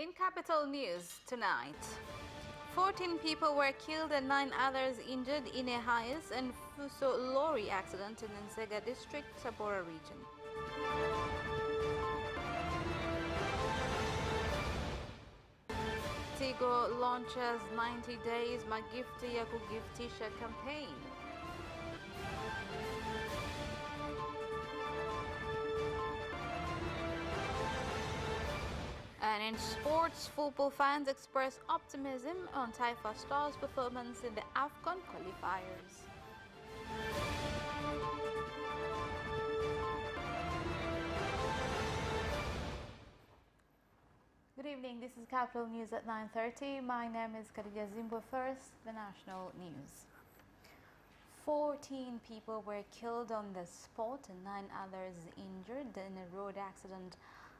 In Capital News tonight, 14 people were killed and 9 others injured in a Hiace and Fuso lorry accident in Nzega district, Tabora region. Tigo launches 90 days Magifti ya Kugiftisha campaign. And in sports, football fans express optimism on Taifa Stars' performance in the AFCON qualifiers. Good evening, this is Capital News at 9:30. My name is Khadija Zimbo. First, the national news. 14 people were killed on the spot and 9 others injured in a road accident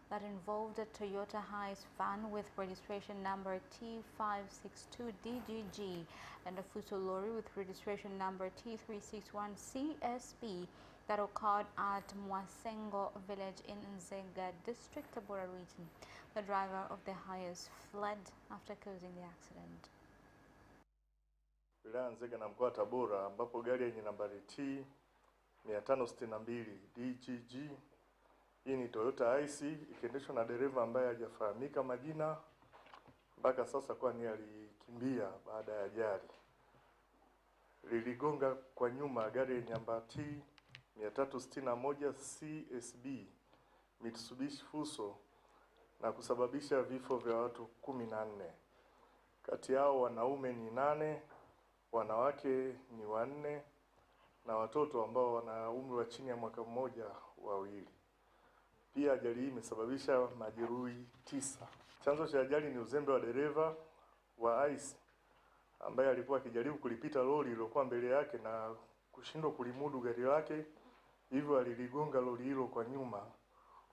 that involved a Toyota Hiace van with registration number T562DGG and a Fuso lorry with registration number T361CSB that occurred at Mwasengo village in Nzega district, Tabora region. The driver of the Hiace fled after causing the accident. Wilaya Nzega na mkoa Tabora ambapo gari yenye nambari T562 DGG hii ni Toyota Hiace ikiendeshwa na dereva ambaye hajafahamika majina mpaka sasa, kwani alikimbia baada ya ajali. Liligonga kwa nyuma gari yenye namba T361 CSB Mitsubishi Fuso na kusababisha vifo vya watu 14. Kati yao wanaume ni 8, wanawake ni 4 na watoto ambao wana umri wa chini ya mwaka mmoja 2. Pia ajali hii imesababisha majeruhi 9. Chanzo cha ajali ni uzembe wa dereva wa Hiace ambaye alikuwa akijaribu kulipita lori lilokuwa mbele yake na kushindwa kulimudu gari lake, hivyo aliligonga lori hilo kwa nyuma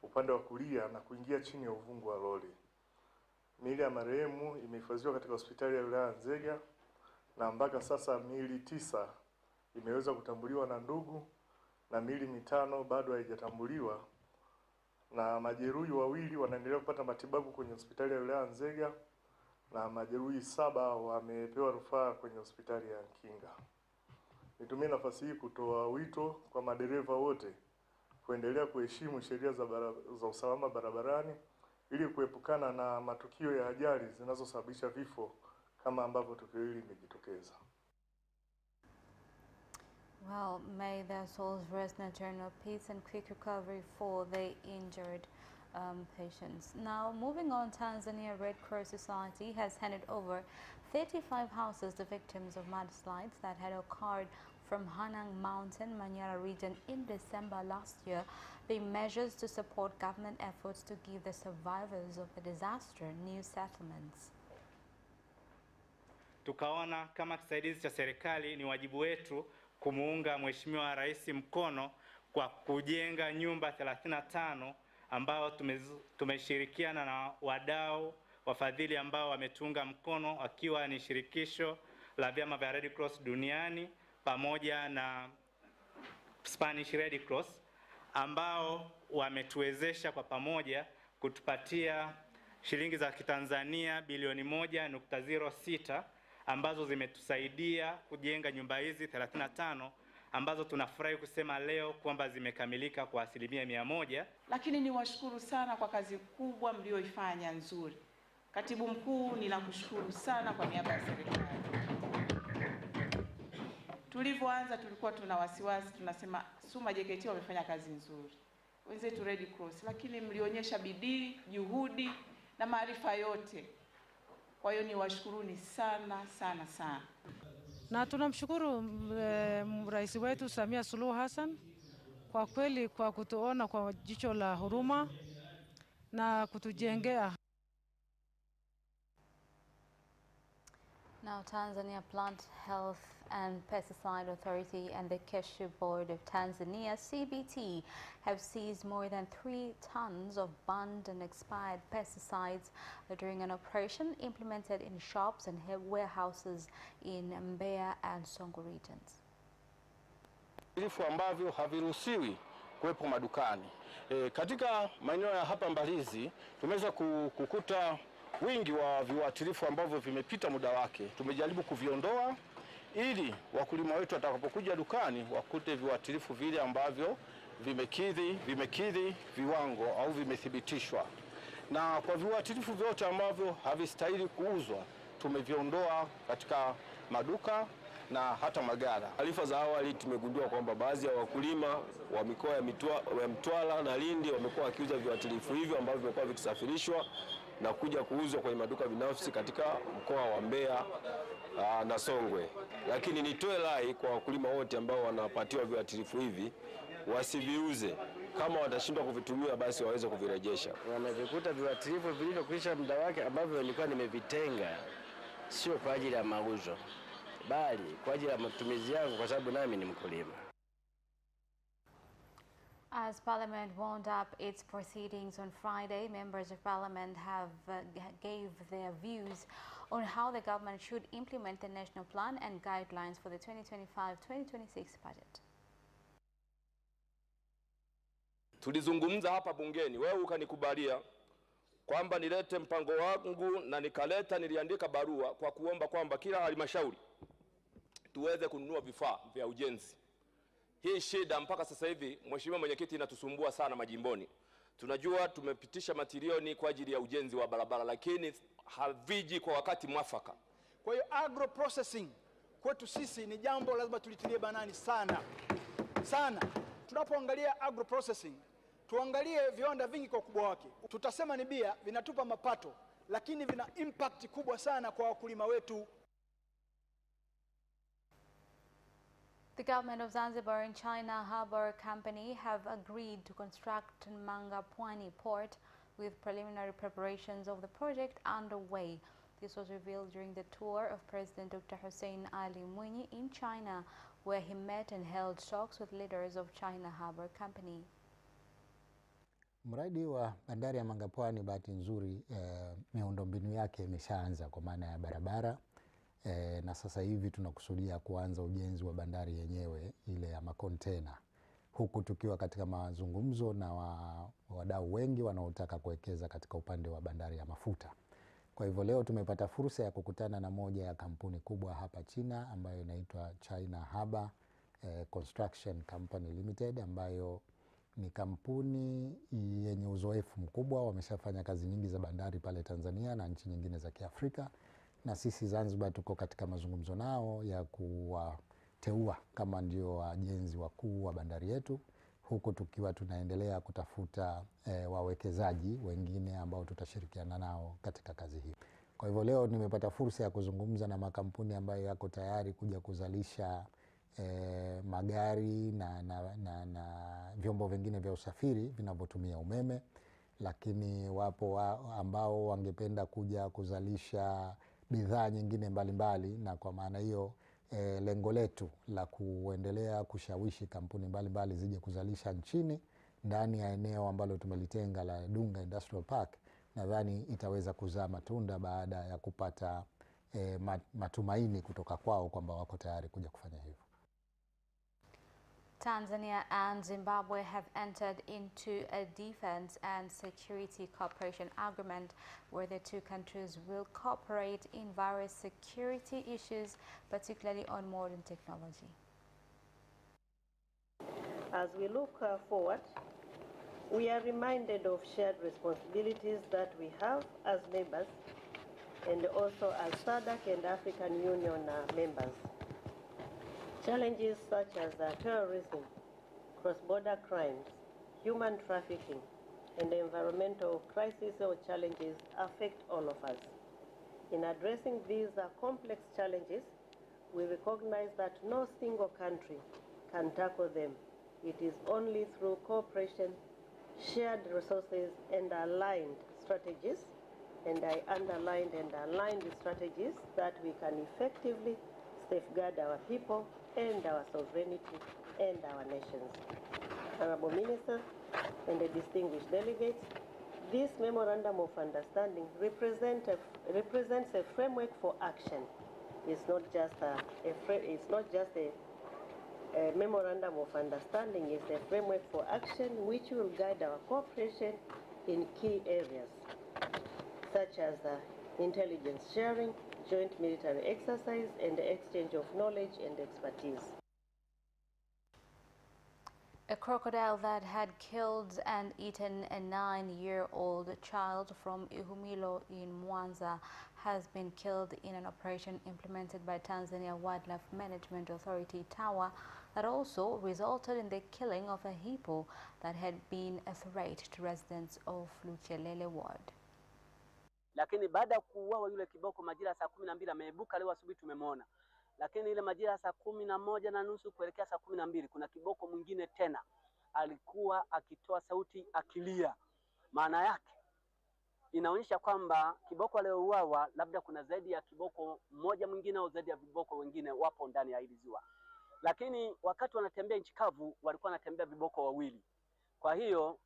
upande wa kulia na kuingia chini ya uvungu wa lori. Miili ya marehemu imehifadhiwa katika hospitali ya wilaya Nzega na mpaka sasa miili 9 imeweza kutambuliwa na ndugu na miili 5 bado haijatambuliwa, na majeruhi 2 wanaendelea kupata matibabu kwenye hospitali ya wilaya Nzega na majeruhi 7 wamepewa rufaa kwenye hospitali ya Kinga. Nitumie nafasi hii kutoa wito kwa madereva wote kuendelea kuheshimu sheria za usalama barabarani ili kuepukana na matukio ya ajali zinazosababisha vifo kama ambavyo tukio hili limejitokeza. Well, may their souls rest in eternal peace and quick recovery for the injured patients. Now, moving on, Tanzania Red Cross Society has handed over 35 houses to victims of mudslides that had occurred from Hanang Mountain, Manyara region in December last year, being measures to support government efforts to give the survivors of the disaster new settlements. Tukaona kama kisaidizi cha serikali ni wajibu wetu kumuunga Mheshimiwa Rais mkono kwa kujenga nyumba 35 ambao tumeshirikiana na wadau wafadhili ambao wametunga mkono, akiwa ni shirikisho la vyama vya Red Cross duniani pamoja na Spanish Red Cross, ambao wametuwezesha kwa pamoja kutupatia shilingi za Kitanzania bilioni 1.06 ambazo zimetusaidia kujenga nyumba hizi 35 ambazo tunafurahi kusema leo kwamba zimekamilika kwa 100%. Lakini niwashukuru sana kwa kazi kubwa mlioifanya nzuri. Katibu Mkuu, ninakushukuru sana kwa niaba ya serikali. Tulivyoanza tulikuwa tuna wasiwasi, tunasema Suma JKT wamefanya kazi nzuri, wenzetu Red Cross, lakini mlionyesha bidii, juhudi na maarifa yote. Kwa hiyo niwashukuruni sana sana sana. Na tunamshukuru Rais wetu Samia Suluhu Hassan kwa kweli kwa kutuona kwa jicho la huruma na kutujengea. Now, Tanzania Plant Health and Pesticide Authority and the Keshe Board of Tanzania, CBT, have seized more than 3 tons of banned and expired pesticides during an operation implemented in shops and warehouses in Mbeya and Songo regions. Vifu ambavyo haviruhusiwi kuwepo madukani. Katika maeneo ya hapa Mbalizi tumeweza kukuta wingi wa viuatilifu ambavyo vimepita muda wake. Tumejaribu kuviondoa ili wakulima wetu watakapokuja dukani wakute viuatilifu vile ambavyo vimekidhi viwango au vimethibitishwa. Na kwa viuatilifu vyote ambavyo havistahili kuuzwa tumeviondoa katika maduka na hata magara. Taarifa za awali tumegundua kwamba baadhi ya wakulima wa mikoa ya Mtwara na Lindi wamekuwa wakiuza viuatilifu hivyo ambavyo vimekuwa vikisafirishwa na kuja kuuzwa kwenye maduka binafsi katika mkoa wa Mbeya na Songwe. Lakini nitoe rai kwa wakulima wote ambao wanapatiwa viuatilifu hivi wasiviuze. Kama watashindwa kuvitumia basi waweze kuvirejesha. Wamevikuta viuatilifu vilivyokwisha muda wake ambavyo nilikuwa nimevitenga, sio kwa ajili ya mauzo bali kwa ajili ya matumizi yangu kwa sababu nami ni mkulima. As Parliament wound up its proceedings on Friday, members of Parliament have gave their views on how the government should implement the national plan and guidelines for the 2025-2026 budget. Tulizungumza hapa bungeni, wewe ukanikubalia kwamba nilete mpango wangu na niliandika barua kwa kuomba kwamba kila halmashauri tuweze kununua vifaa vya ujenzi. Hii shida mpaka sasa hivi Mheshimiwa Mwenyekiti inatusumbua sana majimboni. Tunajua tumepitisha matilioni kwa ajili ya ujenzi wa barabara lakini haviji kwa wakati mwafaka. Kwa hiyo agro processing kwetu sisi ni jambo lazima tulitilie banani sana. Tunapoangalia agro processing, tuangalie viwanda vingi kwa ukubwa wake. Tutasema ni bia vinatupa mapato lakini vina impact kubwa sana kwa wakulima wetu. The government of Zanzibar and China Harbour Company have agreed to construct Mangapwani port with preliminary preparations of the project underway. This was revealed during the tour of President Dr. Hussein Ali Mwinyi in China, where he met and held talks with leaders of China Harbour Company. Mradi wa bandari ya Mangapwani bahati nzuri miundombinu yake imeshaanza kwa maana ya barabara. Na sasa hivi tunakusudia kuanza ujenzi wa bandari yenyewe ile ya makontena, huku tukiwa katika mazungumzo na wadau wengi wanaotaka kuwekeza katika upande wa bandari ya mafuta. Kwa hivyo leo tumepata fursa ya kukutana na moja ya kampuni kubwa hapa China ambayo inaitwa China Harbour Construction Company Limited, ambayo ni kampuni yenye uzoefu mkubwa. Wameshafanya kazi nyingi za bandari pale Tanzania na nchi nyingine za Kiafrika, na sisi Zanzibar tuko katika mazungumzo nao ya kuwateua kama ndio wajenzi wakuu wa bandari yetu, huku tukiwa tunaendelea kutafuta wawekezaji wengine ambao tutashirikiana nao katika kazi hii. Kwa hivyo leo nimepata fursa ya kuzungumza na makampuni ambayo yako tayari kuja kuzalisha magari na vyombo vingine vya usafiri vinavyotumia umeme, lakini wapo ambao wangependa kuja kuzalisha bidhaa nyingine mbalimbali. Na kwa maana hiyo lengo letu la kuendelea kushawishi kampuni mbalimbali zije kuzalisha nchini ndani ya eneo ambalo tumelitenga la Dunga Industrial Park, nadhani itaweza kuzaa matunda baada ya kupata matumaini kutoka kwao kwamba wako tayari kuja kufanya hivyo. Tanzania and Zimbabwe have entered into a defense and security cooperation agreement where the two countries will cooperate in various security issues, particularly on modern technology. As we look forward, we are reminded of shared responsibilities that we have as neighbors and also as SADC and African Union members. Challenges such as terrorism, cross-border crimes, human trafficking, and environmental crises or challenges affect all of us. In addressing these complex challenges, we recognize that no single country can tackle them. It is only through cooperation, shared resources, and aligned strategies, and I underlined and aligned strategies, that we can effectively safeguard our people and our sovereignty and our nations. Honorable Minister and the distinguished delegates, this Memorandum of Understanding represents a framework for action. It's not just a Memorandum of Understanding, it's a framework for action which will guide our cooperation in key areas. such as the intelligence sharing, joint military exercise, and the exchange of knowledge and expertise. A crocodile that had killed and eaten a 9-year-old child from Ihumilo in Mwanza has been killed in an operation implemented by Tanzania Wildlife Management Authority TAWA that also resulted in the killing of a hippo that had been a threat to residents of Luchelele ward. Lakini baada ya kuuawa yule kiboko majira saa 12 ameibuka leo asubuhi tumemwona. Lakini ile majira saa 11:30 kuelekea saa 12 kuna kiboko mwingine tena alikuwa akitoa sauti akilia. Maana yake inaonyesha kwamba kiboko aliyouawa labda kuna zaidi ya kiboko mmoja mwingine au zaidi ya viboko wengine wapo ndani ya hili ziwa. Lakini wakati wanatembea nchi kavu walikuwa wanatembea viboko wawili. Kwa hiyo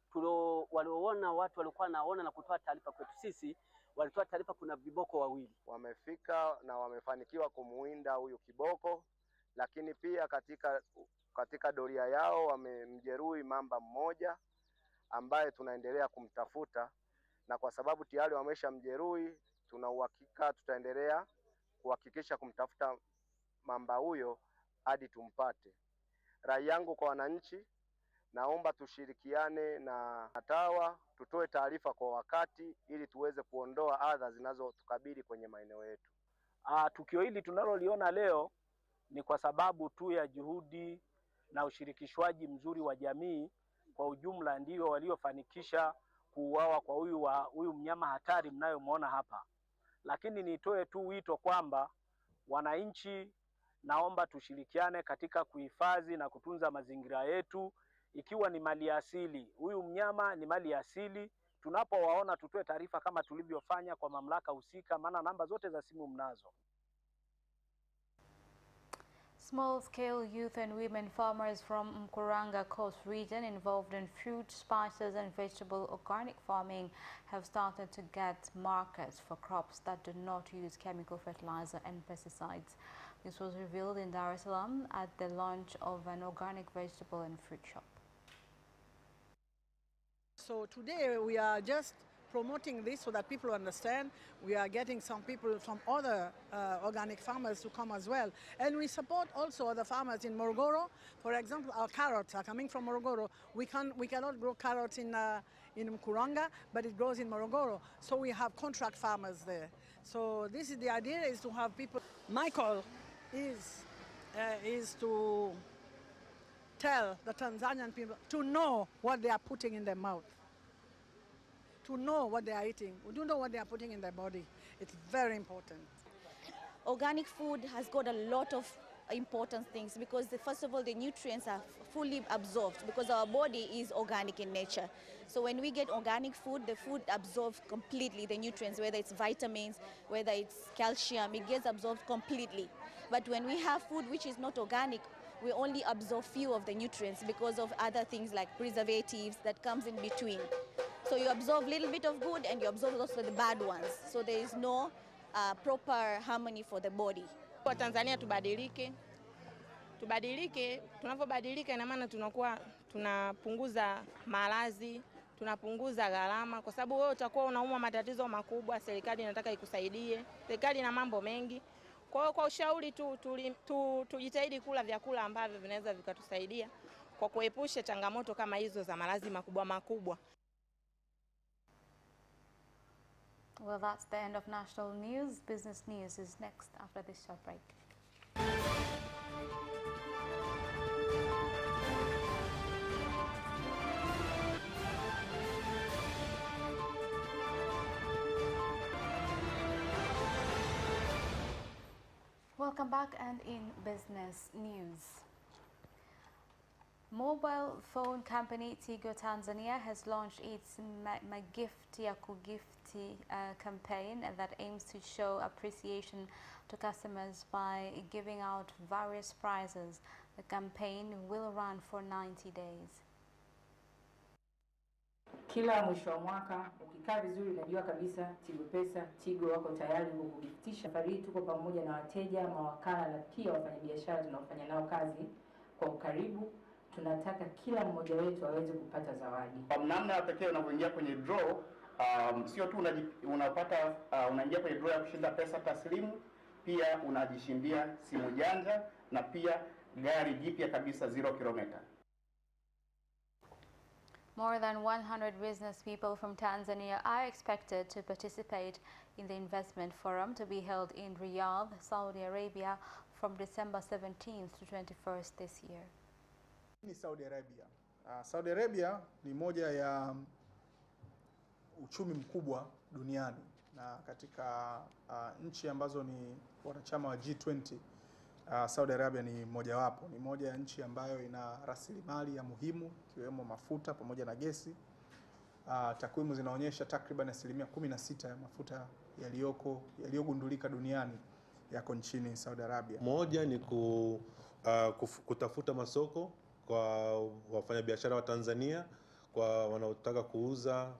walioona watu walikuwa naona na kutoa taarifa kwetu sisi walitoa taarifa kuna viboko wawili. Wamefika na wamefanikiwa kumuinda huyu kiboko, lakini pia katika doria yao wamemjeruhi mamba mmoja ambaye tunaendelea kumtafuta, na kwa sababu tayari wameshamjeruhi tuna uhakika tutaendelea kuhakikisha kumtafuta mamba huyo hadi tumpate. Rai yangu kwa wananchi, naomba tushirikiane na TAWA, tutoe taarifa kwa wakati ili tuweze kuondoa adha zinazotukabili kwenye maeneo yetu. Tukio hili tunaloliona leo ni kwa sababu tu ya juhudi na ushirikishwaji mzuri wa jamii kwa ujumla ndio waliofanikisha kuuawa kwa huyu mnyama hatari mnayomwona hapa. Lakini nitoe tu wito kwamba wananchi, naomba tushirikiane katika kuhifadhi na kutunza mazingira yetu ikiwa ni mali asili. Huyu mnyama ni mali asili. Tunapowaona tutoe taarifa kama tulivyofanya kwa mamlaka husika, maana namba zote za simu mnazo. Small-scale youth and women farmers from Mkuranga Coast region involved in fruit, spices and vegetable organic farming have started to get markets for crops that do not use chemical fertilizer and pesticides. This was revealed in Dar es Salaam at the launch of an organic vegetable and fruit shop. So today we are just promoting this so that people understand. We are getting some people from other organic farmers to come as well. And we support also other farmers in Morogoro. For example, our carrots are coming from Morogoro. We cannot grow carrots in Mkuranga, but it grows in Morogoro. So we have contract farmers there. So this is the idea, is to have people. My call is to tell the Tanzanian people to know what they are putting in their mouth, to know what they are eating, to know what they are putting in their body. It's very important. Organic food has got a lot of important things because first of all the nutrients are fully absorbed because our body is organic in nature. So when we get organic food, the food absorbs completely the nutrients, whether it's vitamins, whether it's calcium, it gets absorbed completely. But when we have food which is not organic, we only absorb few of the nutrients because of other things like preservatives that comes in between. So you absorb a little bit of good and you absorb also the bad ones. So there is no proper harmony for the body. Kwa Tanzania tubadilike. Tunapobadilika ina maana tunapunguza maradhi, tunapunguza gharama kwa sababu wewe utakuwa unaumwa matatizo makubwa, serikali inataka ikusaidie. Serikali ina mambo mengi. Kwa hiyo kwa ushauri tujitahidi kula vyakula ambavyo vinaweza vikatusaidia kwa kuepusha changamoto kama hizo za maradhi makubwa. Well, that's the end of national news. Business news is next after this short break. Welcome back, and in business news. Mobile phone company Tigo Tanzania has launched its Magifti ya Kugifti campaign that aims to show appreciation to customers by giving out various prizes. The campaign will run for 90 days. Kila mwisho wa mwaka ukikaa vizuri unajua kabisa Tigo Pesa, Tigo wako tayari kukugiftisha. Safari hii tuko pamoja na wateja, mawakala na pia wafanyabiashara tunaofanya nao kazi kwa ukaribu. Tunataka kila mmoja wetu aweze kupata zawadi. Kwa namna ya pekee unapoingia kwenye draw sio tu unapata unaingia kwenye draw ya kushinda pesa taslimu, pia unajishindia simu janja na pia gari jipya kabisa 0 kilomita. More than 100 business people from Tanzania are expected to participate in the investment forum to be held in Riyadh, Saudi Arabia from December 17th to 21st this year. Ni Saudi Arabia. Saudi Arabia ni moja ya uchumi mkubwa duniani, na katika nchi ambazo ni wanachama wa G20, Saudi Arabia ni mojawapo. Ni moja ya nchi ambayo ina rasilimali ya muhimu ikiwemo mafuta pamoja na gesi. Takwimu zinaonyesha takriban 16% ya mafuta yaliyogundulika duniani yako nchini Saudi Arabia. Moja ni kutafuta masoko kwa wafanyabiashara wa Tanzania, kwa wanaotaka kuuza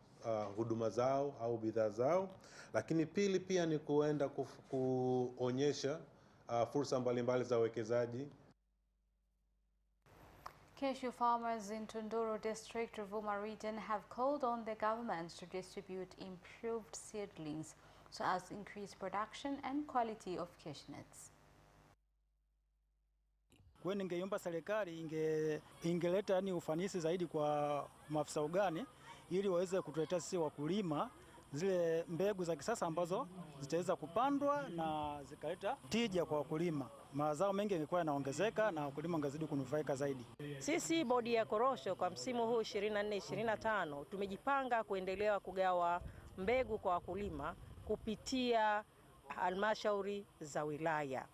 huduma zao au bidhaa zao. Lakini pili pia ni kuenda kuonyesha fursa mbalimbali za uwekezaji. Cashew farmers in Tunduru district, Ruvuma region have called on the government to distribute improved seedlings so as increase production and quality of cashew nuts. Kwa ningeiomba serikali ingeleta ufanisi zaidi kwa maafisa ugani ili waweze kutuletea sisi wakulima zile mbegu za kisasa ambazo zitaweza kupandwa na zikaleta tija kwa wakulima. Mazao mengi yangekuwa yanaongezeka na wakulima wangezidi kunufaika zaidi. Sisi bodi ya korosho kwa msimu huu 24-25 tumejipanga kuendelea kugawa mbegu kwa wakulima kupitia halmashauri za wilaya.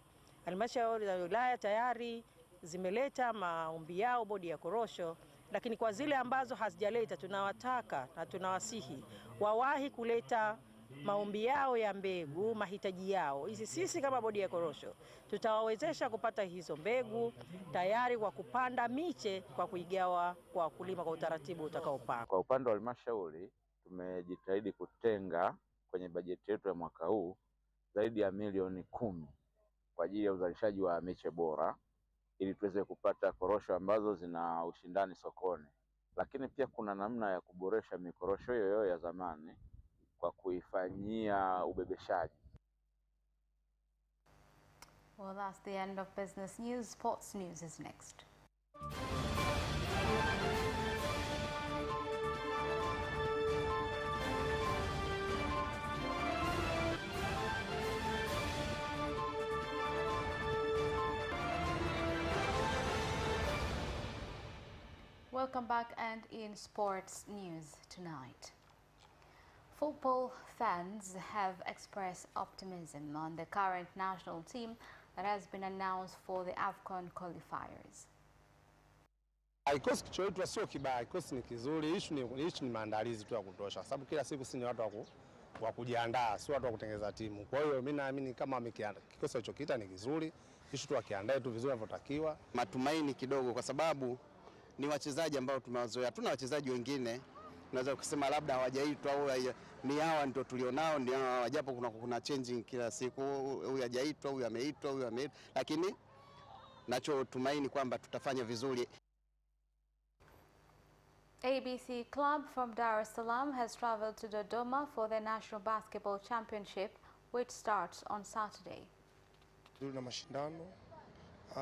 Halmashauri za wilaya tayari zimeleta maombi yao bodi ya korosho, lakini kwa zile ambazo hazijaleta tunawataka na tunawasihi wawahi kuleta maombi yao ya mbegu, mahitaji yao. Sisi kama bodi ya korosho tutawawezesha kupata hizo mbegu tayari kwa kupanda miche kwa kuigawa kwa wakulima kwa utaratibu utakaopangwa. Kwa upande wa halmashauri tumejitahidi kutenga kwenye bajeti yetu ya mwaka huu zaidi ya milioni 10 kwa ajili ya uzalishaji wa miche bora ili tuweze kupata korosho ambazo zina ushindani sokoni. Lakini pia kuna namna ya kuboresha mikorosho hiyo ya zamani kwa kuifanyia ubebeshaji. Well, that's the end of business news. Sports news is next. Welcome back, and in sports news tonight, football fans have expressed optimism on the current national team that has been announced for the AFCON qualifiers. Kikosi chetu sio kibaya, kikosi ni kizuri. Issue ni maandalizi tu ya kutosha, sababu kila siku si ni watu wa kujiandaa, sio watu wa kutengeneza timu. Kwa hiyo mimi naamini kama kikosi alichokiita ni kizuri, issue tu wakiandae tu vizuri inavyotakiwa. Matumaini kidogo kwa sababu ni wachezaji ambao tumewazoea. Tuna wachezaji wengine naweza kusema labda hawajaitwa au ni hawa ndio tulionao, ni hawa, japo kuna changing kila siku, huyu hajaitwa, huyu ameitwa, huyu ameitwa, lakini nachotumaini kwamba tutafanya vizuri. ABC Club from Dar es Salaam has traveled to Dodoma for the National Basketball Championship, which starts on Saturday. Na mashindano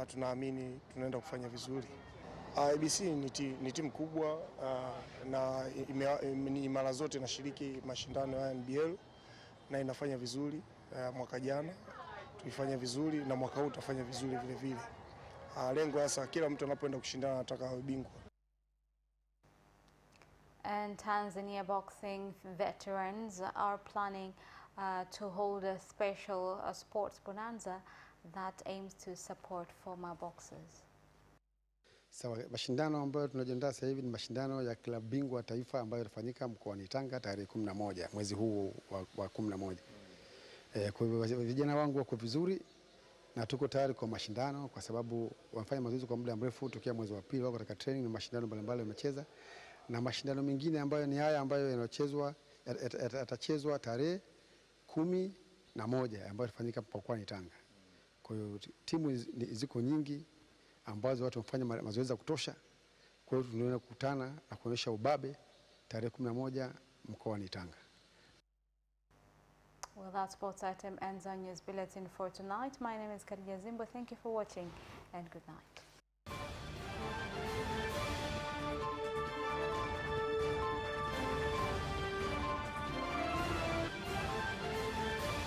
tunaamini tunaenda kufanya vizuri. ABC ni timu kubwa na mara zote inashiriki mashindano ya NBL na inafanya vizuri. Mwaka jana tulifanya vizuri na mwaka huu tutafanya vizuri vile vile. Lengo hasa kila mtu anapoenda kushindana anataka awe bingwa. And Tanzania boxing veterans are planning to hold a special sports bonanza that aims to support former boxers. Sawa, mashindano ambayo tunajiandaa sasa hivi ni mashindano ya klabu bingwa taifa ambayo yatafanyika mkoani Tanga tarehe 11 mwezi huu wa 11. Kwa hivyo vijana wangu wako vizuri na tuko tayari kwa mashindano kwa sababu wamefanya mazoezi kwa muda mrefu tokea mwezi wa pili, wako katika training na mashindano mbalimbali wamecheza, na mashindano mengine ambayo ni haya ambayo yatachezwa tarehe 11 ambayo yatafanyika mkoani Tanga. Kwa hiyo timu ziko nyingi ambazo watu wamefanya mazoezi ya kutosha. Kwa hiyo tunaenda kukutana na kuonyesha ubabe tarehe 11 mkoani Tanga. Well, that sports item ends our news bulletin for tonight. My name is Khadija Zimbo. Thank you for watching and good night.